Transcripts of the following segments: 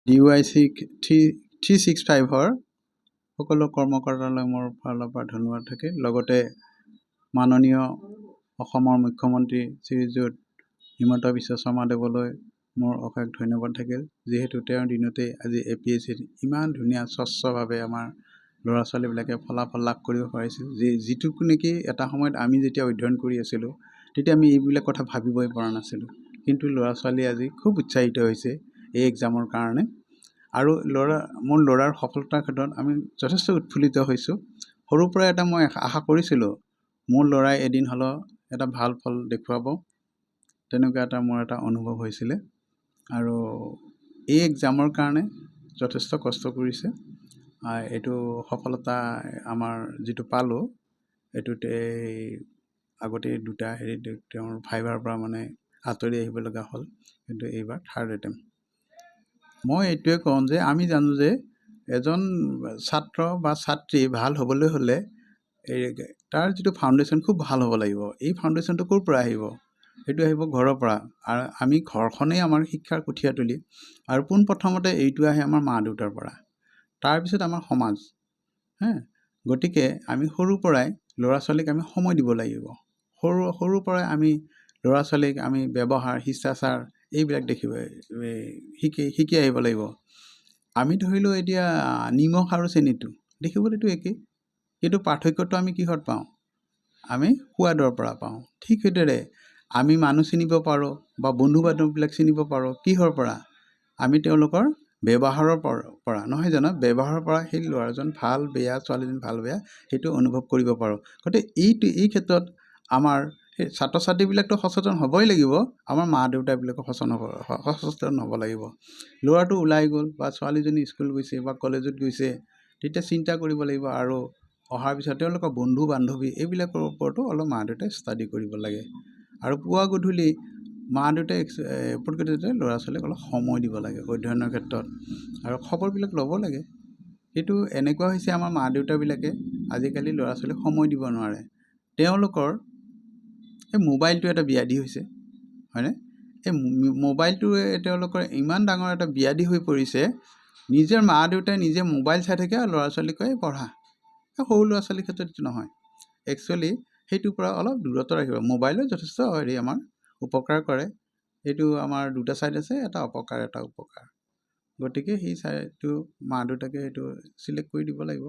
DYC 365-ৰ সকলো কৰ্মকৰ্তালৈ মোৰ ফালৰ পৰা ধন্যবাদ থাকিল। লগতে মাননীয় অসমৰ মুখ্যমন্ত্ৰী শ্ৰীযুত হিমন্ত বিশ্ব শৰ্মাদেৱলৈ মোৰ অশেষ ধন্যবাদ থাকিল, যিহেতু তেওঁৰ দিনতেই আজি APSCত ইমান ধুনীয়া স্বচ্ছভাৱে আমাৰ ল'ৰা ছোৱালীবিলাকে ফলাফল লাভ কৰিব পাৰিছিল, যিটো নেকি এটা সময়ত আমি যেতিয়া অধ্যয়ন কৰি আছিলোঁ তেতিয়া আমি এইবিলাক কথা ভাবিবই পৰা নাছিলোঁ। কিন্তু ল'ৰা ছোৱালী আজি খুব উৎসাহিত হৈছে এই এক্সামৰ কাৰণে। আৰু মোৰ ল'ৰাৰ সফলতাৰ ক্ষেত্ৰত আমি যথেষ্ট উৎফুল্লিত হৈছোঁ। সৰুৰ পৰা এটা মই আশা কৰিছিলোঁ মোৰ ল'ৰাই এদিন হ'লেও এটা ভাল ফল দেখুৱাব, তেনেকুৱা এটা মোৰ এটা অনুভৱ হৈছিলে। আৰু এই এক্সামৰ কাৰণে যথেষ্ট কষ্ট কৰিছে। এইটো সফলতা আমাৰ যিটো পালোঁ, এইটোতে আগতে দুটা তেওঁৰ ভাইভাৰ পৰা মানে আঁতৰি আহিব লগা হ'ল, কিন্তু এইবাৰ থাৰ্ড এটেম্প। মই এইটোৱে কওঁ যে আমি জানো যে এজন ছাত্ৰ বা ছাত্ৰী ভাল হ'বলৈ হ'লে তাৰ যিটো ফাউণ্ডেশ্যন খুব ভাল হ'ব লাগিব। এই ফাউণ্ডেশ্যনটো ক'ৰ পৰা আহিব? সেইটো আহিব ঘৰৰ পৰা। আৰু আমি ঘৰখনেই আমাৰ শিক্ষাৰ কঠীয়াতলী। আৰু পোনপ্ৰথমতে এইটো আহে আমাৰ মা দেউতাৰ পৰা, তাৰপিছত আমাৰ সমাজ। গতিকে আমি সৰুৰ পৰাই ল'ৰা ছোৱালীক আমি সময় দিব লাগিব। সৰুৰ পৰাই আমি ল'ৰা ছোৱালীক আমি ব্যৱহাৰ, শিষ্টাচাৰ এইবিলাক শিকি আহিব লাগিব। আমি ধৰিলোঁ এতিয়া নিমখ আৰু চেনিটো দেখিবলৈতো একেই, কিন্তু পাৰ্থক্যটো আমি কিহত পাওঁ? আমি সোৱাদৰ পৰা পাওঁ। ঠিক সেইদৰে আমি মানুহ চিনিব পাৰোঁ বা বন্ধু বান্ধৱবিলাক চিনিব পাৰোঁ কিহৰ পৰা? আমি তেওঁলোকৰ ব্যৱহাৰৰ পৰা, নহয় জানো? ব্যৱহাৰৰ পৰা সেই ল'ৰাজন ভাল বেয়া, ছোৱালীজন ভাল বেয়া সেইটো অনুভৱ কৰিব পাৰোঁ। গতিকে এই ক্ষেত্ৰত আমাৰ সেই ছাত্ৰ ছাত্ৰীবিলাকতো সচেতন হ'বই লাগিব, আমাৰ মা দেউতাবিলাকো সচেতন হ'ব লাগিব। ল'ৰাটো ওলাই গ'ল বা ছোৱালীজনী স্কুল গৈছে বা কলেজত গৈছে, তেতিয়া চিন্তা কৰিব লাগিব আৰু অহাৰ পিছত তেওঁলোকৰ বন্ধু বান্ধৱী এইবিলাকৰ ওপৰতো অলপ মা দেউতাই ষ্টাডি কৰিব লাগে। আৰু পুৱা গধূলি মা দেউতাই প্ৰকৃততে ল'ৰা ছোৱালীক অলপ সময় দিব লাগে অধ্যয়নৰ ক্ষেত্ৰত, আৰু খবৰবিলাক ল'ব লাগে। কিন্তু এনেকুৱা হৈছে আমাৰ মা দেউতাবিলাকে আজিকালি ল'ৰা ছোৱালীক সময় দিব নোৱাৰে। তেওঁলোকৰ এই মোবাইলটো এটা ব্যাধি হৈছে, হয়নে? এই মোবাইলটোৱে তেওঁলোকৰ ইমান ডাঙৰ এটা ব্যাধি হৈ পৰিছে, নিজৰ মা দেউতাই নিজে মোবাইল চাই থাকে আৰু ল'ৰা ছোৱালীক কয় পঢ়া। সৰু ল'ৰা ছোৱালীৰ ক্ষেত্ৰত এইটো নহয়। একচুৱেলি সেইটোৰ পৰা অলপ দূৰত্ব ৰাখিব। মোবাইলে যথেষ্ট আমাৰ উপকাৰ কৰে। এইটো আমাৰ দুটা ছাইড আছে, এটা অপকাৰ এটা উপকাৰ। গতিকে সেই ছাইডটো মা দেউতাকে সেইটো চিলেক্ট কৰি দিব লাগিব,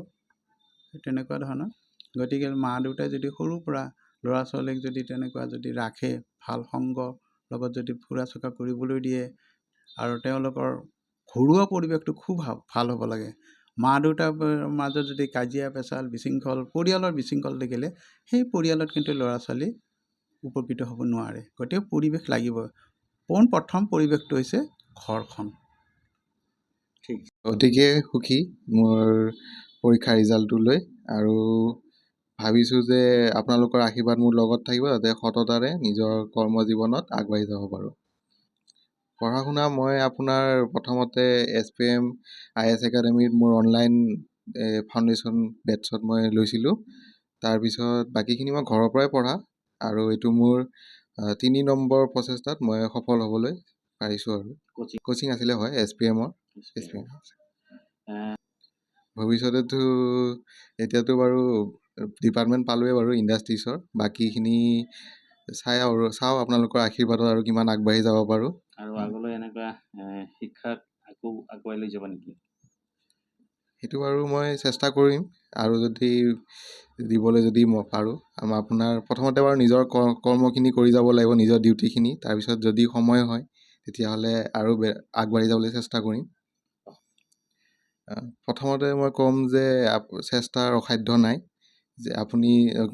তেনেকুৱা ধৰণৰ। গতিকে মা দেউতাই যদি সৰুৰ পৰা ল'ৰা ছোৱালীক যদি তেনেকুৱা যদি ৰাখে, ভাল সংগৰ লগত যদি ফুৰা চকা কৰিবলৈ দিয়ে, আৰু তেওঁলোকৰ ঘৰুৱা পৰিৱেশটো খুব ভাল হ'ব লাগে। মা দেউতাৰ মাজত যদি কাজিয়া পেচাল বিশৃংখল, পৰিয়ালৰ বিশৃংখল দেখিলে সেই পৰিয়ালত কিন্তু ল'ৰা ছোৱালী উপকৃত হ'ব নোৱাৰে। গতিকে পৰিৱেশ লাগিব। প্ৰথম পৰিৱেশটো হৈছে ঘৰখন। ঠিক, গতিকে সুখী মোৰ পৰীক্ষাৰ ৰিজাল্টটো লৈ, আৰু ভাবিছোঁ যে আপোনালোকৰ আশীৰ্বাদ মোৰ লগত থাকিব যাতে সততাৰে নিজৰ কৰ্মজীৱনত আগবাঢ়ি যাব পাৰোঁ। পঢ়া শুনা মই আপোনাৰ প্ৰথমতে SPM IS একাডেমীত মোৰ অনলাইন ফাউণ্ডেশ্যন বেটছত মই লৈছিলোঁ। তাৰপিছত বাকীখিনি মই ঘৰৰ পৰাই পঢ়া, আৰু এইটো মোৰ 3 নম্বৰ প্ৰচেষ্টাত মই সফল হ'বলৈ পাৰিছোঁ। আৰু কোচিং আছিলে, হয়, SPM-ৰ। ভৱিষ্যতেতো এতিয়াতো বাৰু ডিপাৰ্টমেণ্ট পালোৱে বাৰু ইণ্ডাষ্ট্ৰিজৰ, বাকীখিনি চাওঁ আপোনালোকৰ আশীৰ্বাদত আৰু কিমান আগবাঢ়ি যাব পাৰোঁ। আৰু আগলৈ এনেকুৱা শিক্ষাত আকৌ আগুৱাই লৈ যাব নেকি? সেইটো বাৰু মই চেষ্টা কৰিম, আৰু যদি দিবলৈ যদি মই পাৰোঁ। আপোনাৰ প্ৰথমতে বাৰু নিজৰ কৰ্মখিনি কৰি যাব লাগিব, নিজৰ ডিউটিখিনি। তাৰপিছত যদি সময় হয় তেতিয়াহ'লে আৰু আগবাঢ়ি যাবলৈ চেষ্টা কৰিম। প্ৰথমতে মই ক'ম যে চেষ্টাৰ অসাধ্য নাই। যে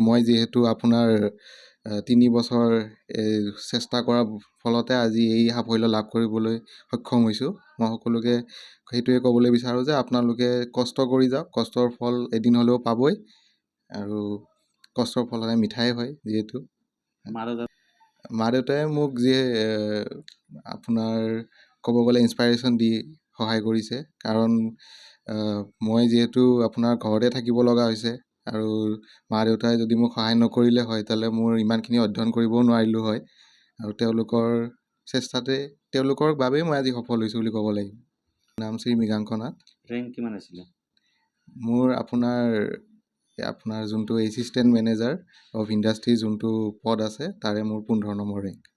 মই যিহেতু আপোনাৰ 3 বছৰ চেষ্টা কৰাৰ ফলতে আজি এই সাফল্য লাভ কৰিবলৈ সক্ষম হৈছোঁ। মই সকলোকে সেইটোৱে ক'বলৈ বিচাৰোঁ যে আপোনালোকে কষ্ট কৰি যাওক, কষ্টৰ ফল এদিন হ'লেও পাবই, আৰু কষ্টৰ ফল হ'লে মিঠাই হয়। যিহেতু মা দেউতাই মোক আপোনাৰ ক'ব গ'লে ইনস্পাইৰেশ্যন দি সহায় কৰিছে, কাৰণ মই যিহেতু আপোনাৰ ঘৰতে থাকিব লগা হৈছে, আৰু মা দেউতাই যদি মোক সহায় নকৰিলে হয় তেতিয়াহ'লে মোৰ ইমানখিনি অধ্যয়ন কৰিবও নোৱাৰিলোঁ হয়। আৰু তেওঁলোকৰ বাবেই মই আজি সফল হৈছোঁ বুলি ক'ব লাগিব। নাম শ্ৰী মৃগাংক নাথ। ৰেংক কিমান আছিলে? মোৰ আপোনাৰ যোনটো এছিষ্টেণ্ট মেনেজাৰ অফ ইণ্ডাষ্ট্ৰী যোনটো পদ আছে তাৰে মোৰ 15 নম্বৰ ৰেংক।